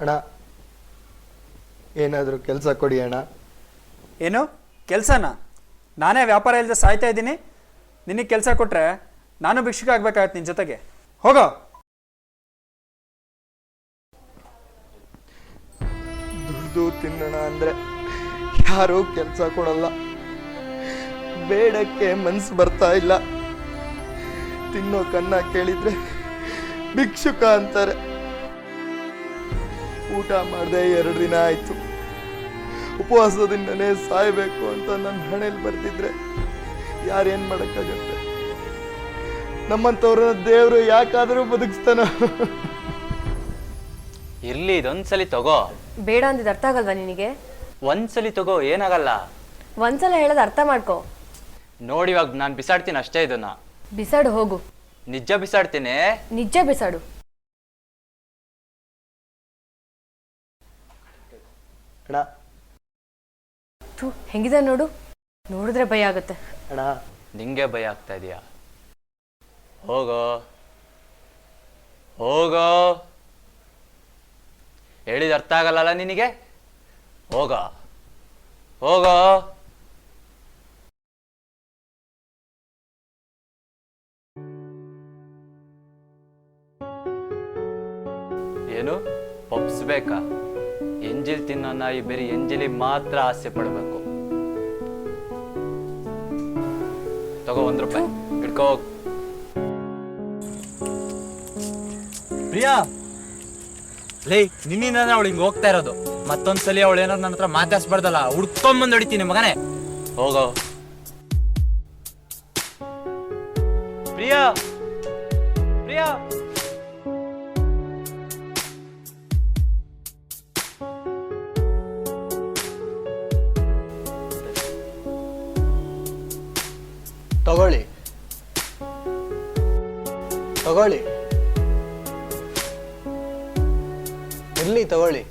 ಅಣ್ಣ ಏನಾದರೂ ಕೆಲಸ ಕೊಡಿ ಅಣ್ಣ. ಏನು ಕೆಲಸನಾ? ನಾನೇ ವ್ಯಾಪಾರ ಇಲ್ಲದೆ ಸಾಯ್ತಾ ಇದ್ದೀನಿ, ನಿನಗೆ ಕೆಲಸ ಕೊಟ್ಟರೆ ನಾನು ಭಿಕ್ಷುಕ ಆಗ್ಬೇಕಾಗತ್ತೆ ನಿನ್ನ ಜೊತೆಗೆ. ಹೋಗೋ. ದುಡ್ದು ತಿನ್ನೋಣ ಅಂದರೆ ಯಾರೂ ಕೆಲಸ ಕೊಡಲ್ಲ. ಬೇಡಕ್ಕೆ ಮನ್ಸು ಬರ್ತಾ ಇಲ್ಲ. ತಿನ್ನೋ ಕನ್ನ ಕೇಳಿದ್ರೆ ಭಿಕ್ಷುಕ ಅಂತಾರೆ. ಊಟ ಮಾಡದೆ 2 ದಿನ ಆಯ್ತು. ಉಪವಾಸದಿಂದನೇ ಸಾಯ್ಬೇಕು ಅಂತ ನನ್ನ ಹಣೆಯಲ್ಲಿ ಬರ್ತಿದ್ರೆ ಯಾರೇನ್ ಮಾಡಕ್ಕಾಗತ್ತೆ? ನಮ್ಮಂತವ್ರ ದೇವ್ರು ಯಾಕಾದ್ರೂ ಬದುಕಿಸ್ತಾನ? ಇರ್ಲಿ, ಇದೊಂದ್ಸಲಿ ತಗೋ. ಬೇಡ ಅಂದಿದ್ದು ಅರ್ಥ ಆಗಲ್ವಾ ನಿನಗೆ? ಒಂದ್ಸಲಿ ತಗೋ, ಏನಾಗಲ್ಲ. ಒಂದ್ಸಲ ಹೇಳೋದು ಅರ್ಥ ಮಾಡ್ಕೋ. ನೋಡಿ, ಇವಾಗ ನಾನು ಬಿಸಾಡ್ತೀನಿ ಅಷ್ಟೇ ಇದನ್ನ. ಬಿಸಾಡು, ಹೋಗು. ನಿಜ ಬಿಸಾಡ್ತೀನಿ. ನಿಜ ಬಿಸಾಡು. ಅಣ್ಣ ಥೂ, ಹೆಂಗಿದೆ ನೋಡು. ನೋಡಿದ್ರೆ ಭಯ ಆಗುತ್ತೆ. ಅಣ್ಣ ನಿಂಗೆ ಭಯ ಆಗ್ತಾ ಇದೆಯಾ? ಹೋಗೋ ಹೋಗೋ. ಹೇಳಿದ ಅರ್ಥ ಆಗಲ್ಲ ನಿನಗೆ? ಹೋಗೋ ಹೋಗೋ. ಏನು ಪಪ್ಸ್ ಬೇಕಾ? ಎಂಜಿಲ್ ತಿನ್ನೋ ನಾಯಿ ಬರೀ ಎಂಜಿಲಿ ಮಾತ್ರ ಆಸೆ ಪಡಬೇಕು. ತಗೋ, ₹1 ಇಟ್ಕೋ. ಪ್ರಿಯಾ, ಲೇ, ನಿನ್ನಿಂದ ಅವಳು ಹಿಂಗೆ ಹೋಗ್ತಾ ಇರೋದು. ಮತ್ತೊಂದ್ಸಲಿ ಅವಳು ಏನಾದ್ರು ನನ್ನ ಹತ್ರ ಮಾತಾಡ್ಸ್ಬಾರ್ದಲ್ಲ, ಹುಡ್ಕೊಂಬಂದು ಹೊಡಿತೀನಿ ಮಗನೇ. ಹೋಗೋ. ಪ್ರಿಯಾ, ಪ್ರಿಯಾ. ತಗೊಳ್ಳಿ ತಗೊಳ್ಳಿ, ಇರ್ಲಿ ತಗೊಳ್ಳಿ,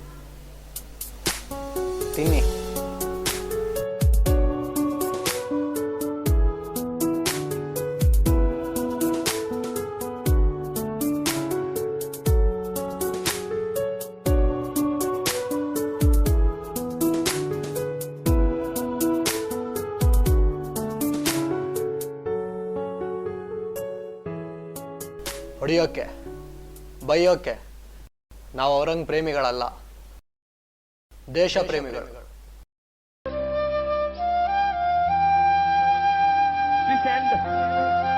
ತಿನ್ನಿ. ಹೊಡಿಯೋಕ್ಕೆ ಬೈಯೋಕ್ಕೆ ನಾವು ಅವರಂಗ್ ಪ್ರೇಮಿಗಳಲ್ಲ, ದೇಶ ಪ್ರೇಮಿಗಳು. Please end.